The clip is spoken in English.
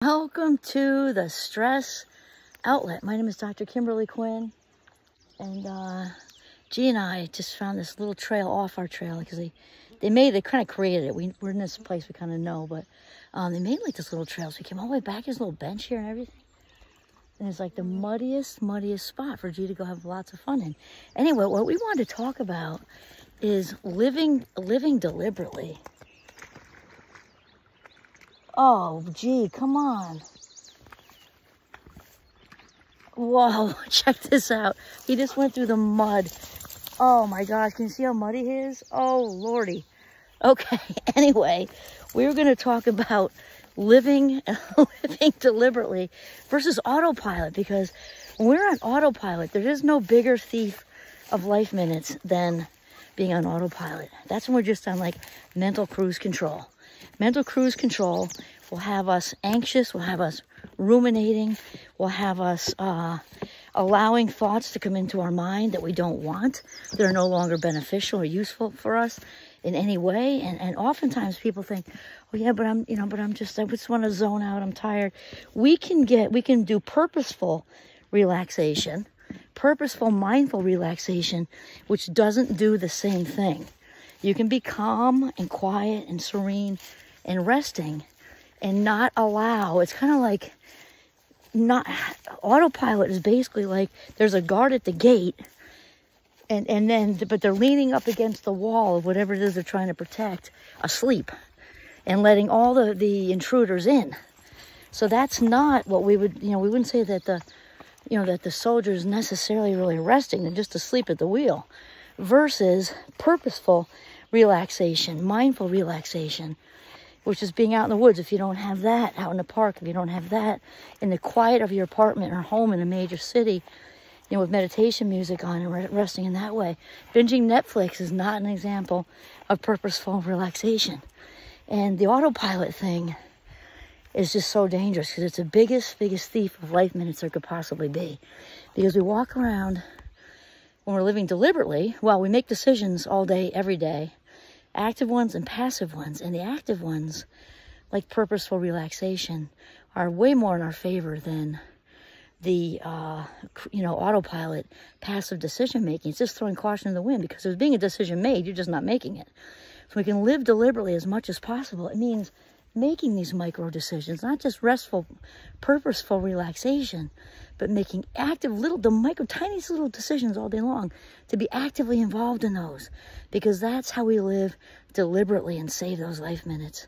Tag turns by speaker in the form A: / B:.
A: Welcome to the Stress Outlet. My name is Dr. Kimberly Quinn, and G and I just found this little trail off our trail because they kind of created it. We're in this place we kind of know, but they made like this little trail. So we came all the way back. There's a little bench here and everything, and it's like the muddiest spot for G to go have lots of fun in. Anyway, what we wanted to talk about is living deliberately. Oh, gee, come on. Whoa, check this out. He just went through the mud. Oh my gosh, can you see how muddy he is? Oh, Lordy. Okay, anyway, we're going to talk about living deliberately versus autopilot, because when we're on autopilot, there is no bigger thief of life minutes than being on autopilot. That's when we're just on like mental cruise control. Mental cruise control will have us anxious, will have us ruminating, will have us allowing thoughts to come into our mind that we don't want, that are no longer beneficial or useful for us in any way. And oftentimes people think, oh yeah, I just want to zone out, I'm tired. We can do purposeful relaxation, purposeful mindful relaxation, which doesn't do the same thing. You can be calm and quiet and serene and resting and not allow. It's kind of like autopilot is basically like there's a guard at the gate, but they're leaning up against the wall of whatever it is they're trying to protect, asleep, and letting all the intruders in. So that's not what we would, we wouldn't say that the soldier is necessarily really resting and just asleep at the wheel, versus purposeful relaxation, mindful relaxation, which is being out in the woods. If you don't have that out in the park, if you don't have that in the quiet of your apartment or home in a major city, with meditation music on and resting in that way. Binging Netflix is not an example of purposeful relaxation. And the autopilot thing is just so dangerous because it's the biggest thief of life minutes there could possibly be. Because we walk around when we're living deliberately, well, we make decisions all day, every day, active ones and passive ones. And the active ones, like purposeful relaxation, are way more in our favor than the, autopilot passive decision making. It's just throwing caution to the wind, because there's being a decision made, you're just not making it. So we can live deliberately as much as possible. It means making these micro decisions, not just restful, purposeful relaxation, but making active tiniest little decisions all day long, to be actively involved in those, because that's how we live deliberately and save those life minutes.